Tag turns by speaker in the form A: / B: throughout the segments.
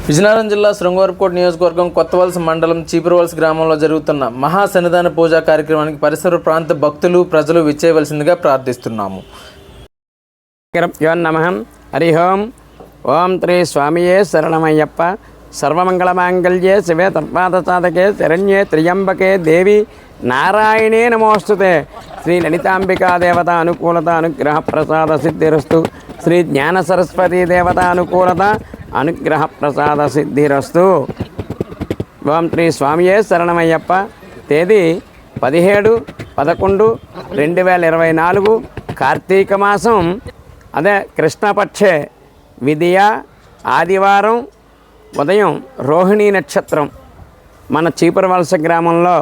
A: విజయనగరం జిల్లా శృంగవరపుకోట నియోజకవర్గం కొత్తవలస మండలం చీపురవలస గ్రామంలో జరుగుతున్న మహాసన్నిధాన పూజా కార్యక్రమానికి పరిసర ప్రాంత భక్తులు ప్రజలు విచ్చేయవలసిందిగా ప్రార్థిస్తున్నాము.
B: నమః హరి ఓం శ్రీ స్వామియే శరణమయ్యప్ప. సర్వమంగళమాంగళ్యే శివే సర్వార్థసాధకే శరణ్యే త్ర్యంబకే దేవి నారాయణే నమోస్తుతే. శ్రీ లలితాంబికా దేవత అనుకూలత అనుగ్రహ ప్రసాద సిద్ధిరస్తు. శ్రీ జ్ఞాన సరస్వతీ దేవత అనుకూలత అనుగ్రహ ప్రసాద సిద్ధిరస్తు. ఓం శ్రీ స్వామియే శరణమయ్యప్ప. తేదీ 17/11/2024 కార్తీక మాసం, అదే కృష్ణపక్షే విధియ ఆదివారం ఉదయం రోహిణీ నక్షత్రం మన చీపురవలస గ్రామంలో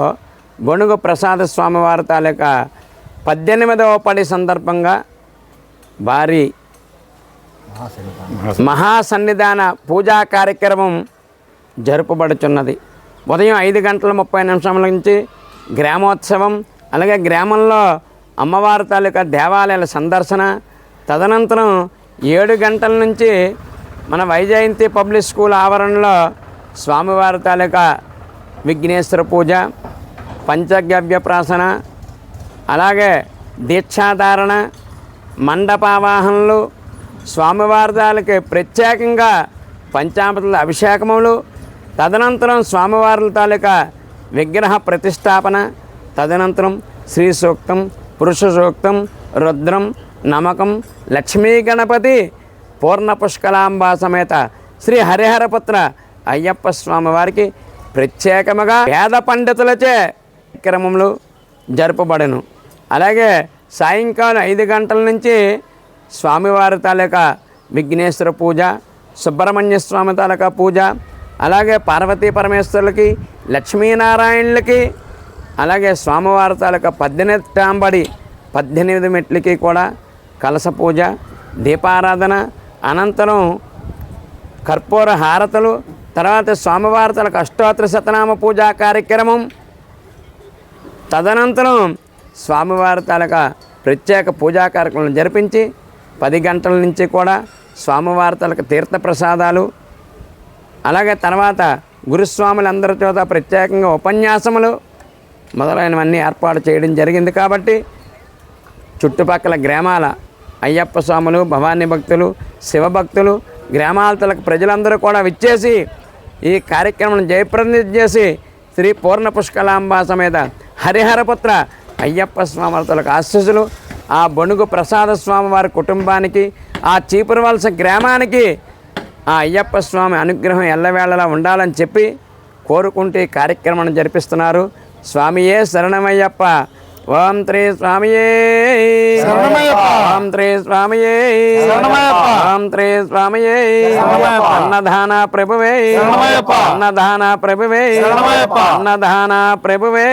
B: బొణుగు ప్రసాద స్వామివారి తాలూకా 18వ పడి సందర్భంగా భారీ మహాసన్నిధాన పూజా కార్యక్రమం జరుపబడుచున్నది. ఉదయం 5:30 నుంచి గ్రామోత్సవం, అలాగే గ్రామంలో అమ్మవారి తాలూకా దేవాలయాల సందర్శన, తదనంతరం 7 గంటల నుంచి మన వైజయంతి పబ్లిక్ స్కూల్ ఆవరణలో స్వామివారి తాలూకా విఘ్నేశ్వర పూజ, పంచగవ్య ప్రాసన, అలాగే దీక్షాధారణ, మండపావాహనలు, స్వామివారి తాలూకా ప్రత్యేకంగా పంచామృతాల అభిషేకములు, తదనంతరం స్వామివారి తాలూకా విగ్రహ ప్రతిష్టాపన, తదనంతరం శ్రీ సూక్తం, పురుష సూక్తం, రుద్రం, నమకం, లక్ష్మీ గణపతి, పూర్ణ పుష్కలాంబా సమేత శ్రీ హరిహరపుత్ర అయ్యప్ప స్వామి వారికి ప్రత్యేకముగా వేద పండితులచే కార్యక్రమములు జరుపబడను. అలాగే సాయంకాలం 5 గంటల నుంచి స్వామివారి తాలూకా విఘ్నేశ్వర పూజ, సుబ్రహ్మణ్య స్వామి తాలూకా పూజ, అలాగే పార్వతీ పరమేశ్వరులకి, లక్ష్మీనారాయణులకి, అలాగే స్వామివారి తాలూకా 18 మెట్లకి కూడా కలశ పూజ, దీపారాధన, అనంతరం కర్పూర హారతలు, తర్వాత స్వామివారి తాలూకా అష్టోత్తర శతనామ పూజా కార్యక్రమం, తదనంతరం స్వామివారి తాలూకా ప్రత్యేక పూజా కార్యక్రమం జరిపించి 10 గంటల నుంచి కూడా స్వామివారి తాలూకా తీర్థప్రసాదాలు, అలాగే తర్వాత గురుస్వాములందరి చేత ప్రత్యేకంగా ఉపన్యాసములు మొదలైనవన్నీ ఏర్పాటు చేయడం జరిగింది. కాబట్టి చుట్టుపక్కల గ్రామాల అయ్యప్ప స్వాములు, భవానీ భక్తులు, శివభక్తులు, గ్రామాల తలకు ప్రజలందరూ కూడా విచ్చేసి ఈ కార్యక్రమం జయప్రదం చేసి శ్రీ పూర్ణ పుష్కలాంబా సమేత హరిహరపుత్ర అయ్యప్ప స్వామి తలకు ఆశీస్సులు ఆ బొణుగు ప్రసాద స్వామి వారి కుటుంబానికి, ఆ చీపురవలస గ్రామానికి ఆ అయ్యప్ప స్వామి అనుగ్రహం ఎల్లవేళలా ఉండాలని చెప్పి కోరుకుంటూ ఈ కార్యక్రమాన్ని జరిపిస్తున్నారు. స్వామియే శరణమయ్యప్ప. ఓం శ్రీ స్వామియే ఓం శ్రీ స్వామియే ఓం శ్రీ స్వామియే. అన్నదాన ప్రభువే అన్నదాన ప్రభువే అన్నదాన ప్రభువే.